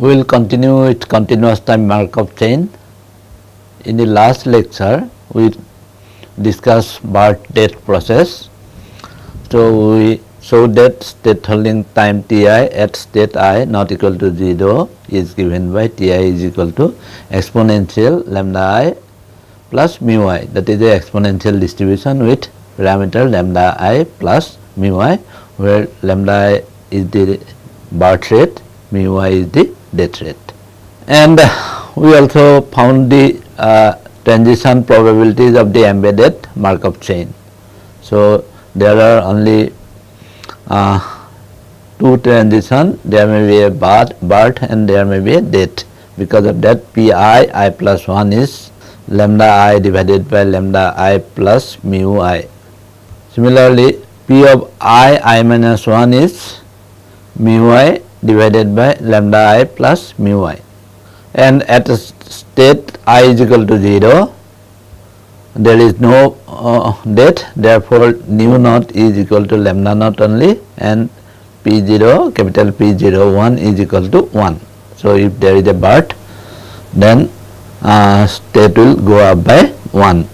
we will continue with continuous time Markov chain. In the last lecture, we discussed Bartlett process. So we showed that state holding time Ti at state I not equal to 0 is given by Ti is equal to exponential lambda I plus mu I. That is the exponential distribution with parameter lambda I plus mu I, where lambda I is the birth rate, mu I is the death rate. And we also found the transition probabilities of the embedded Markov chain. So there are only two transition, there may be a birth and there may be a death. Because of that, Pi I plus 1 is lambda I divided by lambda I plus mu I. Similarly, P of I minus 1 is mu I divided by lambda I plus mu I. And at a state I is equal to 0, there is no death, therefore nu naught is equal to lambda naught only, and P0, capital P01 is equal to 1. So if there is a birth, then state will go up by 1.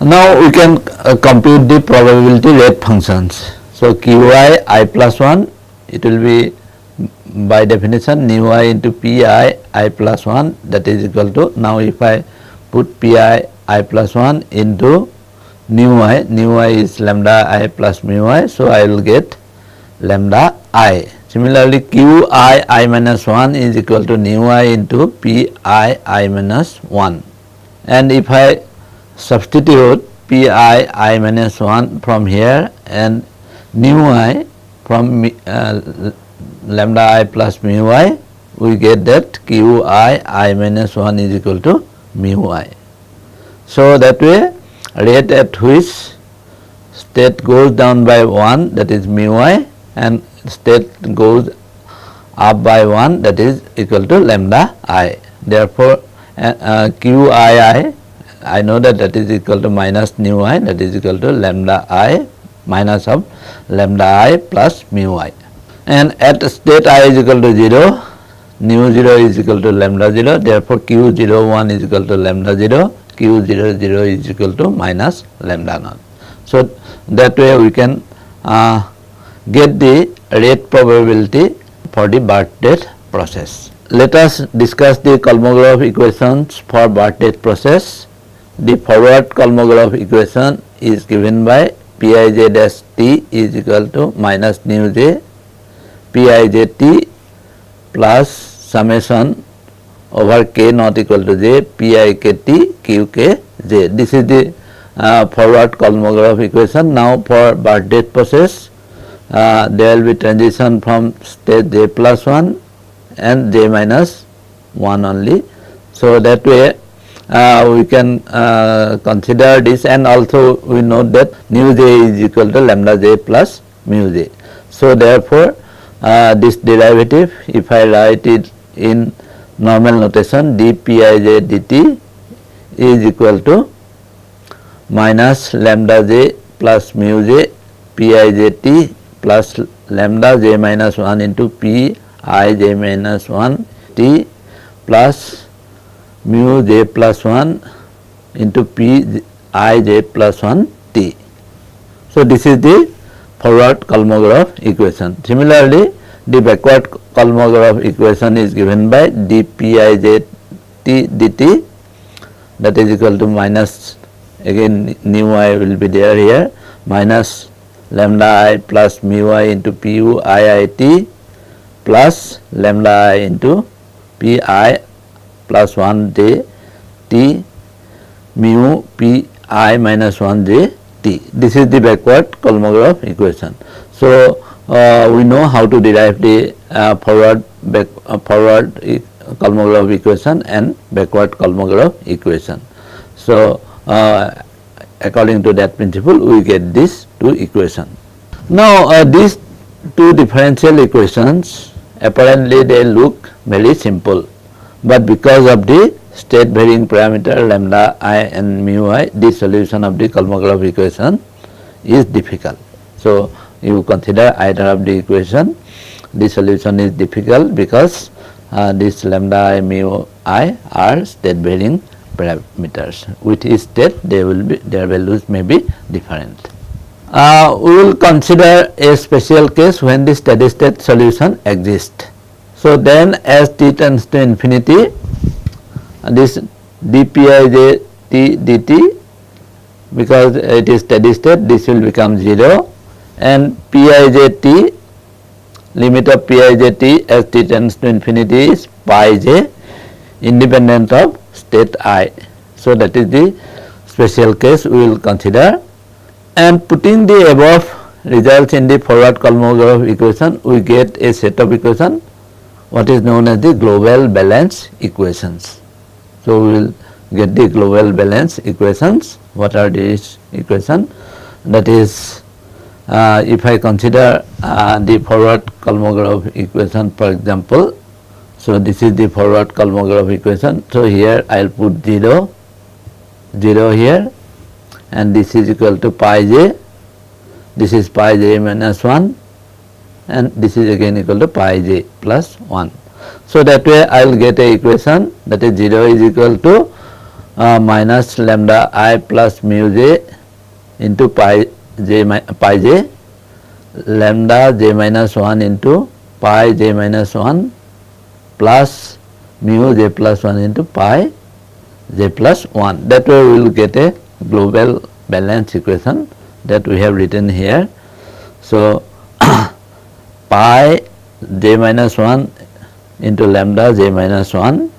Now we can compute the probability rate functions. So Qi I plus 1, it will be by definition nu I into Pi I plus 1, that is equal to, now if I put Pi I plus 1 into nu I is lambda I plus mu I, so I will get lambda I. Similarly, Qi I minus 1 is equal to nu I into Pi I minus 1, and if I substitute Pi I minus 1 from here and nu I from lambda I plus mu I, we get that Qi I minus 1 is equal to mu I. So that way, rate at which state goes down by 1, that is mu I, and state goes up by 1, that is equal to lambda I. Therefore, Qi I know that that is equal to minus nu I, that is equal to lambda I minus of lambda I plus mu I. And at state I is equal to 0, nu 0 is equal to lambda 0, therefore Q01 is equal to lambda 0, Q00 is equal to minus lambda naught. So that way we can get the rate probability for the Bartlett process. Let us discuss the Kolmogorov equations for Bartlett process. The forward Kolmogorov equation is given by Pij dash t is equal to minus nu j Pij t plus summation over k not equal to j Pi k t q k j. This is the forward Kolmogorov equation. Now for Bartlett process, there will be transition from state j plus 1 and j minus 1 only. So that way we can consider this, and also we note that nu j is equal to lambda j plus mu j. So therefore this derivative, if I write it in normal notation, dPij dt is equal to minus lambda j plus mu j Pij t plus lambda j minus 1 into Pi j minus 1 t plus mu j plus 1 into P I j plus 1 t. So this is the forward Kolmogorov equation. Similarly, the backward Kolmogorov equation is given by dPij t dt, that is equal to minus, again nu I will be there here, minus lambda I plus mu I into Pu I t plus lambda I into Pi plus 1 j t mu Pi minus 1 j t. This is the backward Kolmogorov equation. So we know how to derive the forward Kolmogorov equation and backward Kolmogorov equation. So according to that principle, we get these two equations. Now these two differential equations, apparently they look very simple, but because of the state varying parameter lambda I and mu I, the solution of the Kolmogorov equation is difficult. So you consider either of the equation, the solution is difficult because this lambda I mu I are state varying parameters. With each state their values may be different. We will consider a special case when the steady state solution exists. So then as t tends to infinity, this dpij t dt, because it is steady state, this will become 0, and pij t, limit of pij t as t tends to infinity is pi j independent of state I. So that is the special case we will consider, and putting the above results in the forward Kolmogorov equation, we get a set of equation what is known as the global balance equations. So we will get the global balance equations. What are these equations? That is, if I consider the forward Kolmogorov equation, for example, so this is the forward Kolmogorov equation. So here I will put 0 here, and this is equal to pi j, this is pi j minus 1, and this is again equal to pi j plus 1. So that way I will get a equation that is 0 is equal to minus lambda I plus mu j into pi j, lambda j minus 1 into pi j minus 1 plus mu j plus 1 into pi j plus 1. That way we will get a global balance equation that we have written here. So pi j minus 1 into lambda j minus 1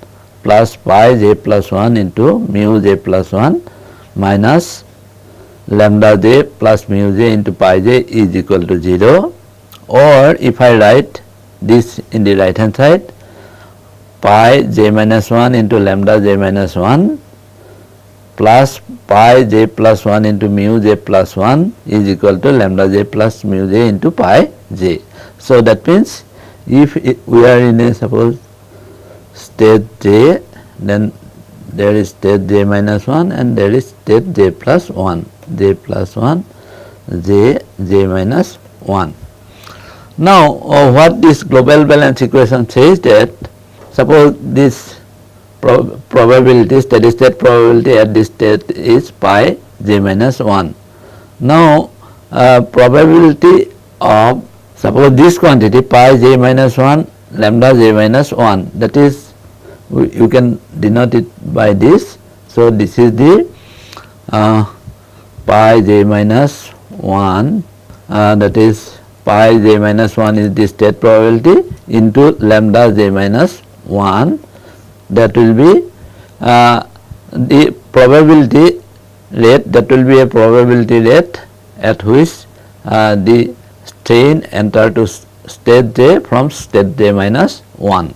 plus pi j plus 1 into mu j plus 1 minus lambda j plus mu j into pi j is equal to 0. Or if I write this in the right hand side, pi j minus 1 into lambda j minus 1 plus pi j plus 1 into mu j plus 1 is equal to lambda j plus mu j into pi j. So that means if we are in a suppose state j, then there is state j minus 1 and there is state j plus 1, j plus 1, j minus 1. Now what this global balance equation says that, suppose this probability, steady state probability at this state is pi j minus 1. Now probability of, suppose this quantity pi j minus 1 lambda j minus 1, that is you can denote it by this. So this is the pi j minus 1, that is pi j minus 1 is the state probability into lambda j minus 1, that will be the probability rate, that will be a probability rate at which the strain enter to state j from state j minus 1.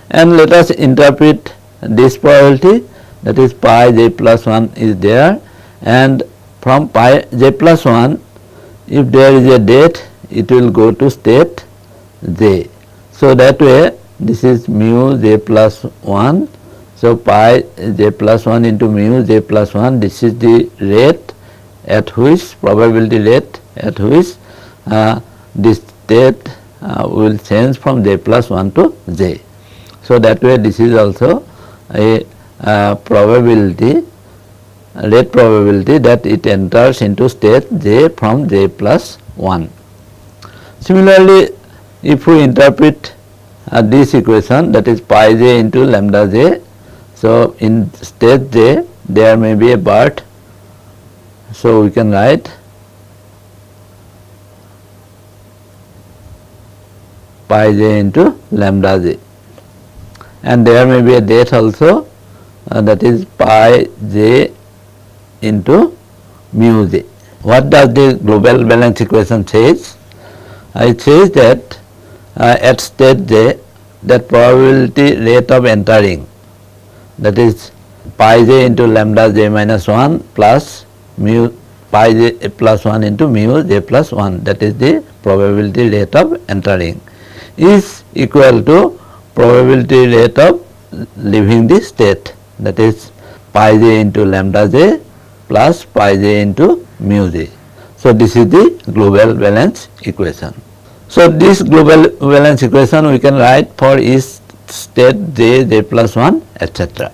And let us interpret this probability, that is pi j plus 1 is there, and from pi j plus 1, if there is a date, it will go to state j. So that way this is mu j plus 1. So pi j plus 1 into mu j plus 1, this is the rate at which, probability rate at which this state will change from j plus 1 to j. So that way this is also a probability, rate probability that it enters into state j from j plus 1. Similarly, if we interpret this equation, that is pi j into lambda j, so in state j there may be a BERT, so we can write pi j into lambda j, and there may be a date also, that is pi j into mu j. What does the global balance equation says? It says that at state j, that probability rate of entering, that is pi j into lambda j minus 1 plus mu pi j plus 1 into mu j plus 1, that is the probability rate of entering, is equal to probability rate of leaving the state, that is pi j into lambda j plus pi j into mu j. So this is the global balance equation. So this global valence equation we can write for each state j, j plus 1, etc.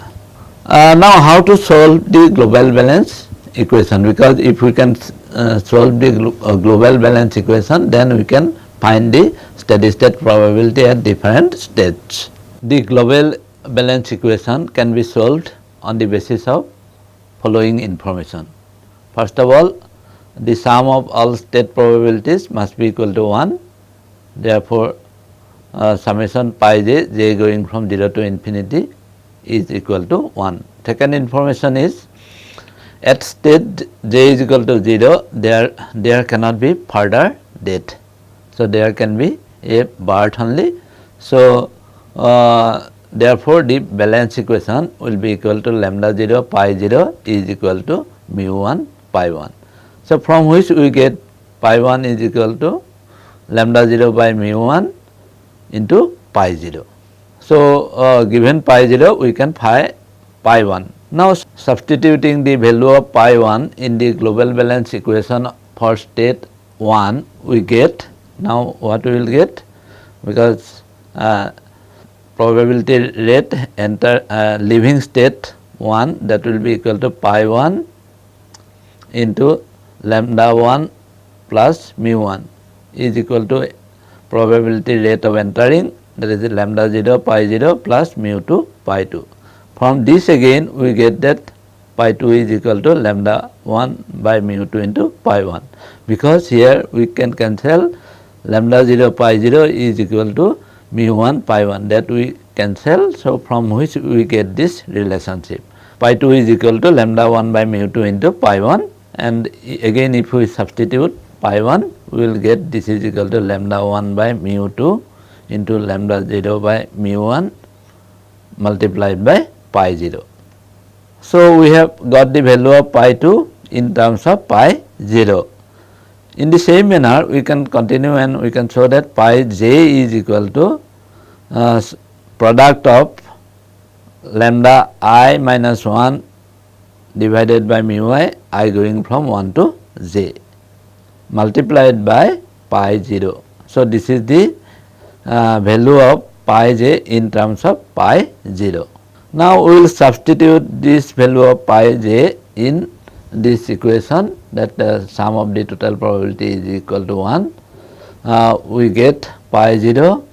Now how to solve the global valence equation, because if we can solve the global valence equation, then we can find the steady state probability at different states. The global valence equation can be solved on the basis of following information. First of all, the sum of all state probabilities must be equal to 1. Therefore, summation pi j, j going from 0 to infinity is equal to 1. Second information is, at state j is equal to 0, there cannot be further date. So, there can be a birth only. So, therefore, the valence equation will be equal to lambda 0 pi 0 is equal to mu 1 pi 1. So, from which we get pi 1 is equal to lambda 0 by mu 1 into pi 0. So, given pi 0 we can find pi 1. Now, substituting the value of pi 1 in the global valence equation for state 1, we get, now what we will get, because probability rate enter leaving state 1, that will be equal to pi 1 into lambda 1 plus mu 1 is equal to probability rate of entering, that is lambda 0 pi 0 plus mu 2 pi 2. From this again we get that pi 2 is equal to lambda 1 by mu 2 into pi 1, because here we can cancel lambda 0 pi 0 is equal to mu 1 pi 1, that we cancel. So, from which we get this relationship, pi 2 is equal to lambda 1 by mu 2 into pi 1, and again if we substitute pi 1, we will get this is equal to lambda 1 by mu 2 into lambda 0 by mu 1 multiplied by pi 0. So, we have got the value of pi 2 in terms of pi 0. In the same manner, we can continue and we can show that pi j is equal to product of lambda I minus 1 divided by mu I going from 1 to j multiplied by pi 0. So, this is the value of pi j in terms of pi 0. Now, we will substitute this value of pi j in this equation, that the sum of the total probability is equal to 1. We get pi 0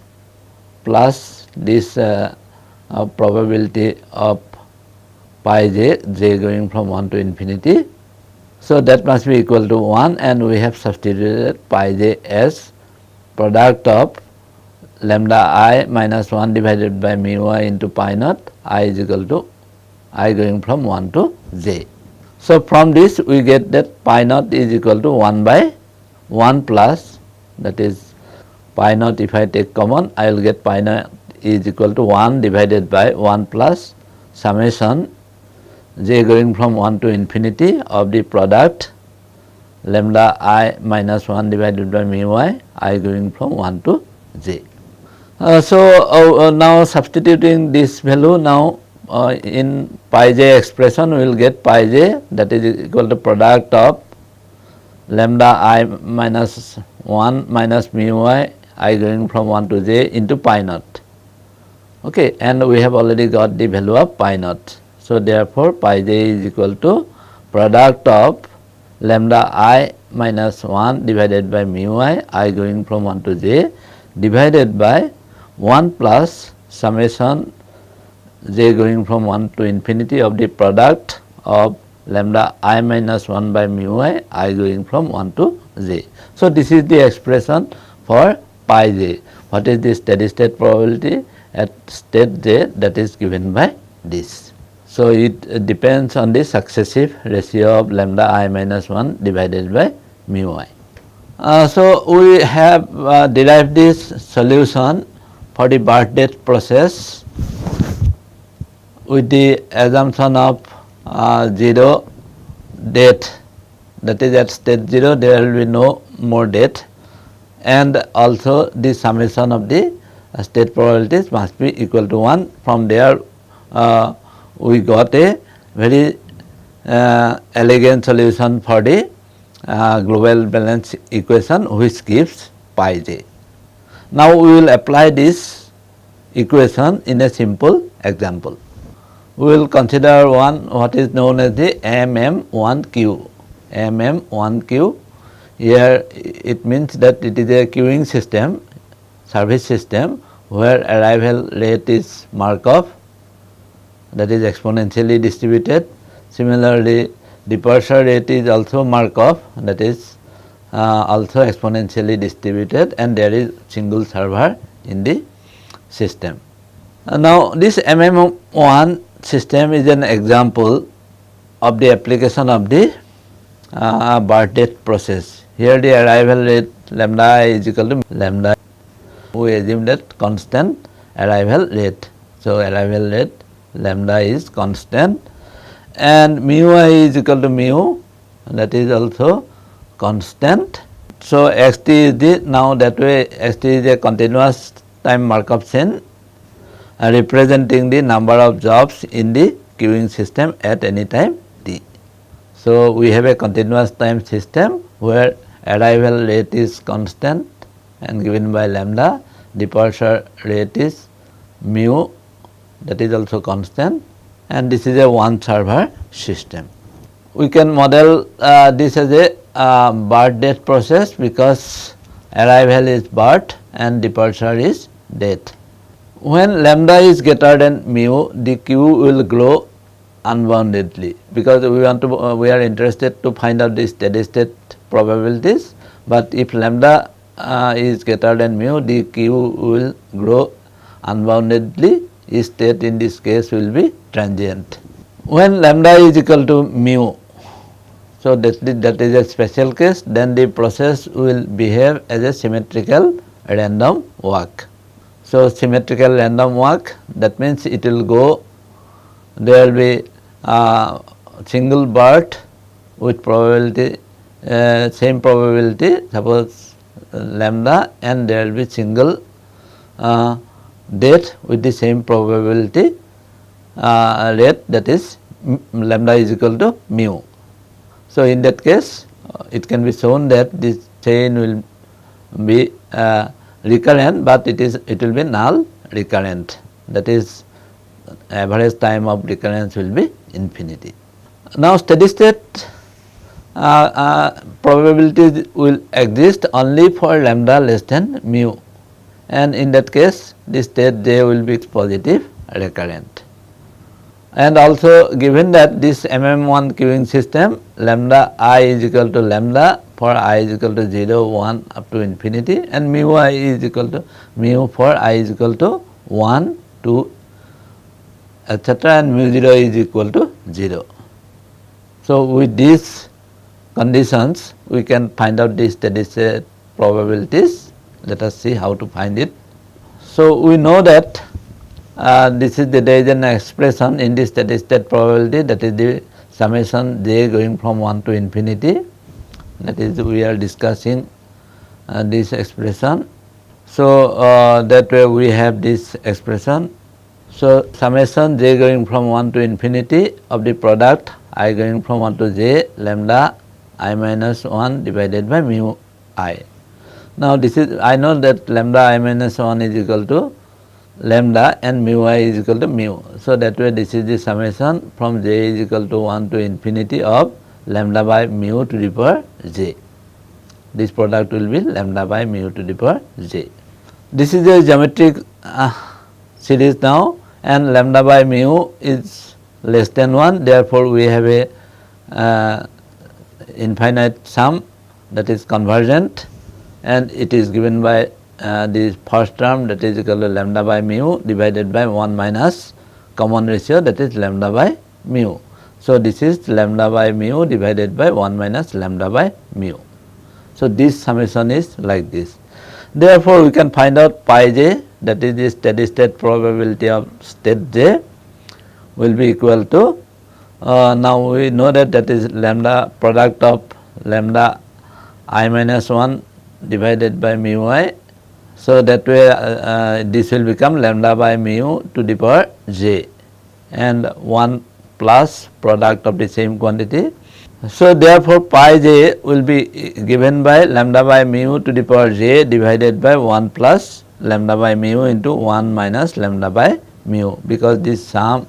plus this probability of pi j, j going from 1 to infinity. So, that must be equal to 1, and we have substituted pi j as product of lambda I minus 1 divided by mu I into pi naught I is equal to I going from 1 to j. So, from this we get that pi naught is equal to 1 by 1 plus, that is pi naught, if I take common I will get pi naught is equal to 1 divided by 1 plus summation j going from 1 to infinity of the product lambda I minus 1 divided by mu I going from 1 to j. Now substituting this value, now in pi j expression we will get pi j, that is equal to product of lambda I minus 1 minus mu I going from 1 to j into pi naught. Okay, and we have already got the value of pi naught. So, therefore, pi j is equal to product of lambda I minus 1 divided by mu I going from 1 to j divided by 1 plus summation j going from 1 to infinity of the product of lambda I minus 1 by mu I going from 1 to j. So, this is the expression for pi j. What is the steady state probability at state j, that is given by this. So, it depends on the successive ratio of lambda I minus 1 divided by mu I. So, we have derived this solution for the birth date process with the assumption of 0 date, that is at state 0 there will be no more date, and also the summation of the state probabilities must be equal to 1. From there we got a very elegant solution for the global valence equation, which gives pi j. Now we will apply this equation in a simple example. We will consider what is known as the MM1Q. MM1Q, here it means that it is a queuing system, service system, where arrival rate is Markov, that is exponentially distributed. Similarly, departure rate is also Markov, that is also exponentially distributed, and there is single server in the system. Now this MM1 system is an example of the application of the birth date process. Here the arrival rate lambda I is equal to lambda, we assume that constant arrival rate. So arrival rate lambda is constant, and mu I is equal to mu, that is also constant. So xt is the, now that way xt is a continuous time Markov chain representing the number of jobs in the queuing system at any time t. So we have a continuous time system where arrival rate is constant and given by lambda, departure rate is mu, that is also constant, and this is a one server system. We can model this as a birth date process, because arrival is birth and departure is date. When lambda is greater than mu, the queue will grow unboundedly, because we are interested to find out the steady state probabilities, but if lambda is greater than mu, the queue will grow unboundedly. State in this case will be transient. When lambda is equal to mu, so that is a special case, then the process will behave as a symmetrical random walk. So symmetrical random walk, that means it will go, there will be single birth with probability, same probability, suppose lambda, and there will be single death with the same probability rate, that is lambda is equal to mu. So in that case it can be shown that this chain will be recurrent, but it will be null recurrent, that is average time of recurrence will be infinity. Now steady state probabilities will exist only for lambda less than mu, and in that case the state j will be positive recurrent. And also given that this MM1 queuing system, lambda I is equal to lambda for I is equal to 0, 1 up to infinity, and mu I is equal to mu for I is equal to 1, 2, etc., and mu 0 is equal to 0. So with these conditions we can find out the steady state probabilities. Let us see how to find it. So we know that there is an expression in the steady state probability, that is the summation j going from 1 to infinity, that is we are discussing this expression. So that way we have this expression. So summation j going from 1 to infinity of the product I going from 1 to j lambda I minus 1 divided by mu I. Now this is, I know that lambda I minus 1 is equal to lambda and mu I is equal to mu. So that way this is the summation from j is equal to 1 to infinity of lambda by mu to the power j. This product will be lambda by mu to the power j. This is a geometric series now, and lambda by mu is less than 1, therefore we have a infinite sum, that is convergent, and it is given by the first term, that is equal to lambda by mu divided by 1 minus common ratio, that is lambda by mu. So this is lambda by mu divided by 1 minus lambda by mu. So this summation is like this. Therefore we can find out pi j, that is the steady state probability of state j, will be equal to, now we know that is lambda product of lambda I minus 1 divided by mu I. So that way this will become lambda by mu to the power j, and 1 plus product of the same quantity So therefore pi j will be given by lambda by mu to the power j divided by 1 plus lambda by mu into 1 minus lambda by mu, because this sum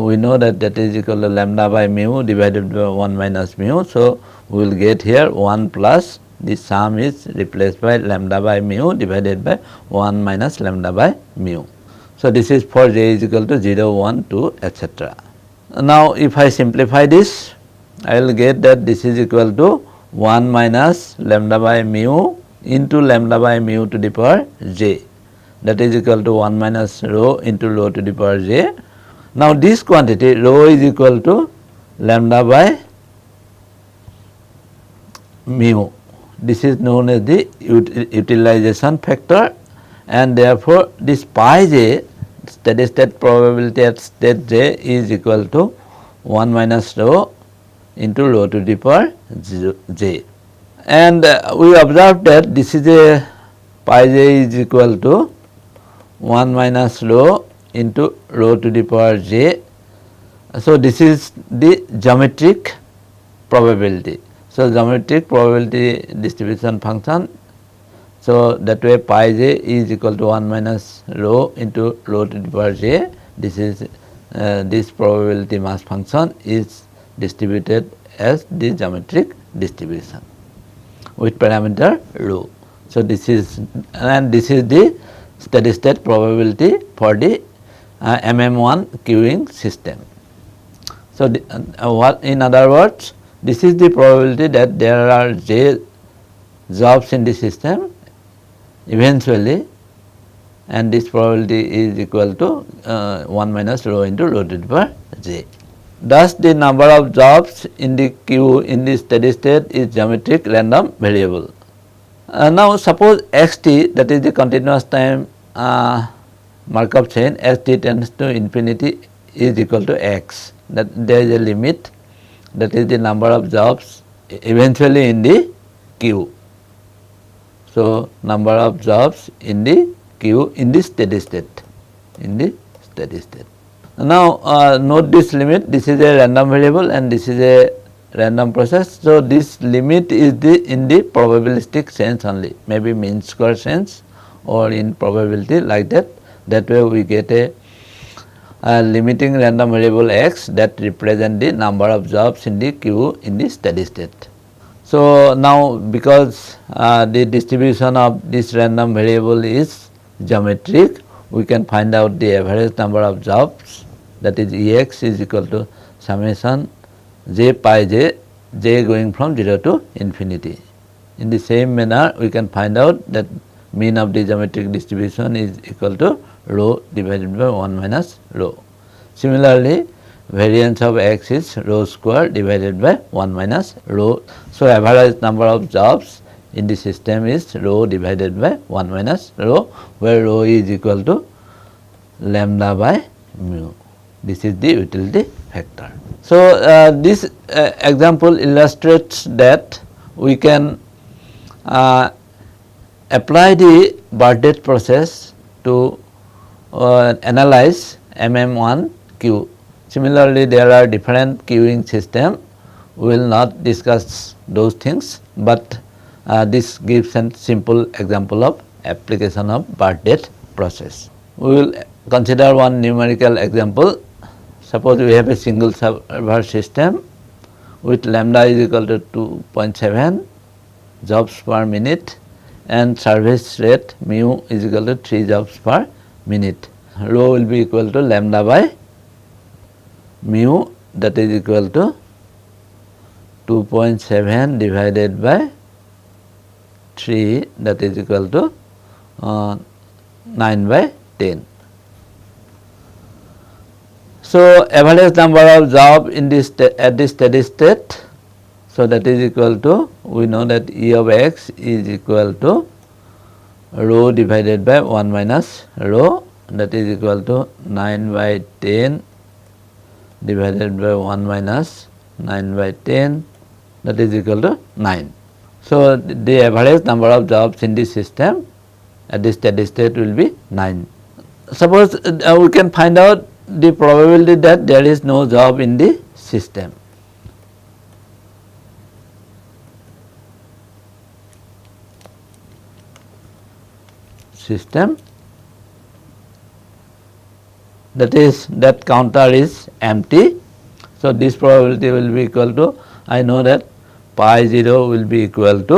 we know that that is equal to lambda by mu divided by 1 minus mu. So we will get here 1 plus this sum is replaced by lambda by mu divided by 1 minus lambda by mu. So this is for j is equal to 0, 1, 2, etc. Now if I simplify this, I will get that this is equal to 1 minus lambda by mu into lambda by mu to the power j, that is equal to 1 minus rho into rho to the power j. Now this quantity rho is equal to lambda by mu. This is known as the utilization factor, and therefore this pi j, steady state probability at state j, is equal to 1 minus rho into rho to the power j. And we observe that this is a pi j is equal to 1 minus rho into rho to the power j. So this is the geometric probability. So geometric probability distribution function. So that way pi j is equal to 1 minus rho into rho to the power j. This is this probability mass function is distributed as the geometric distribution with parameter rho. So this is, and this is the steady state probability for the MM1 queuing system. So what, in other words, this is the probability that there are j jobs in the system eventually, and this probability is equal to 1 minus rho into rho to the power j. Thus the number of jobs in the queue in the steady state is geometric random variable. Now suppose xt, that is the continuous time Markov chain, xt tends to infinity is equal to x, that there is a limit, that is the number of jobs eventually in the queue. So number of jobs in the queue in the steady state, in the steady state. Now note this limit, this is a random variable and this is a random process. So this limit is the in the probabilistic sense only, maybe mean square sense or in probability like that. That way we get a limiting random variable x that represent the number of jobs in the queue in the steady state. So now because the distribution of this random variable is geometric, we can find out the average number of jobs, that is Ex is equal to summation j pi j, j going from 0 to infinity. In the same manner we can find out that mean of the geometric distribution is equal to rho divided by 1 minus rho. Similarly, variance of x is rho square divided by 1 minus rho. So average number of jobs in the system is rho divided by 1 minus rho, where rho is equal to lambda by mu. This is the utility factor. So this example illustrates that we can apply the Bartlett process to analyze MM1 queue. Similarly, there are different queuing system. We will not discuss those things, but this gives a simple example of application of Bartlett process. We will consider one numerical example. Suppose we have a single server system with lambda is equal to 2.7 jobs per minute and service rate mu is equal to 3 jobs per minute. Rho will be equal to lambda by mu, that is equal to 2.7 divided by 3, that is equal to 9 by 10. So average number of job in this at this steady state, so that is equal to, we know that E of x is equal to rho divided by 1 minus rho, that is equal to 9 by 10 divided by 1 minus 9 by 10, that is equal to 9. So the average number of jobs in this system at this steady state will be 9. Suppose we can find out the probability that there is no job in the system. system, that is that counter is empty. So, this probability will be equal to, I know that pi 0 will be equal to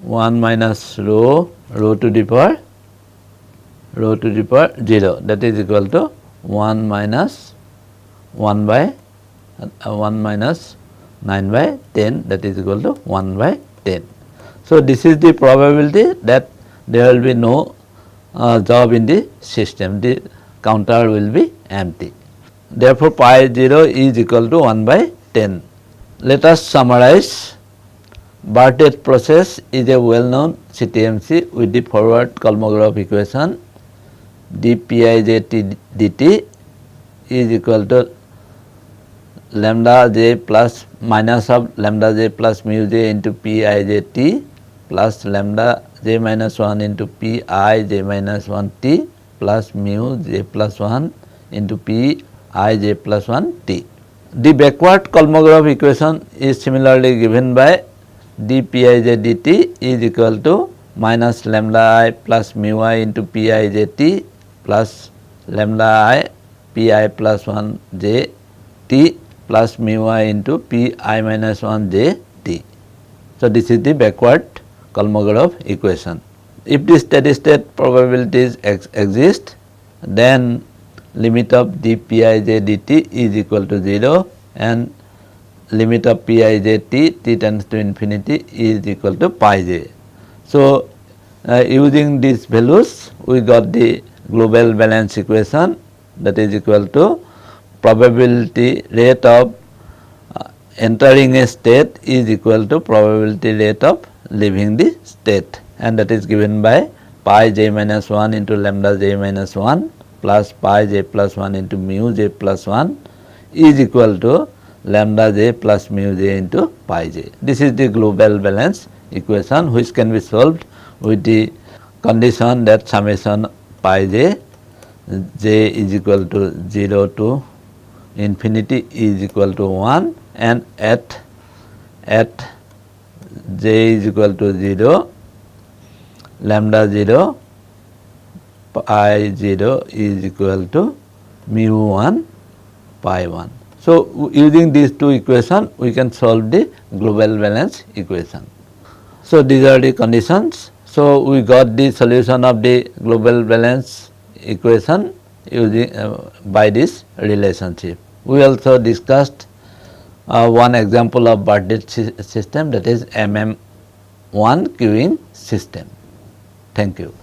1 minus rho to the power 0, that is equal to 1 minus 1 by 1 minus 9 by 10, that is equal to 1 by 10. So, this is the probability that there will be no job in the system, the counter will be empty. Therefore, pi 0 is equal to 1 by 10. Let us summarize. Bartlett process is a well known CTMC with the forward Kolmogorov equation dPij dt is equal to lambda j plus minus of lambda j plus mu j into Pij t plus lambda j minus 1 into Pi j minus 1 t plus mu j plus 1 into Pi j plus 1 t. The backward Kolmogorov equation is similarly given by dPij dt is equal to minus lambda I plus mu I into Pij t plus lambda I Pi plus 1 j t plus mu I into Pi minus 1 j t. So, this is the backward Kolmogorov equation. If the steady state probabilities exist, then limit of dPij dt is equal to 0 and limit of Pij t tends to infinity is equal to pi j. So, using these values we got the global balance equation, that is equal to probability rate of entering a state is equal to probability rate of leaving the state, and that is given by pi j minus 1 into lambda j minus 1 plus pi j plus 1 into mu j plus 1 is equal to lambda j plus mu j into pi j. This is the global balance equation which can be solved with the condition that summation pi j is equal to 0 to infinity is equal to 1 and at j is equal to 0 lambda 0 pi 0 is equal to mu 1 pi 1. So, using these two equations we can solve the global balance equation. So, these are the conditions. So, we got the solution of the global balance equation using by this relationship. We also discussed one example of Bartlett system, that is MM1 queuing system. Thank you.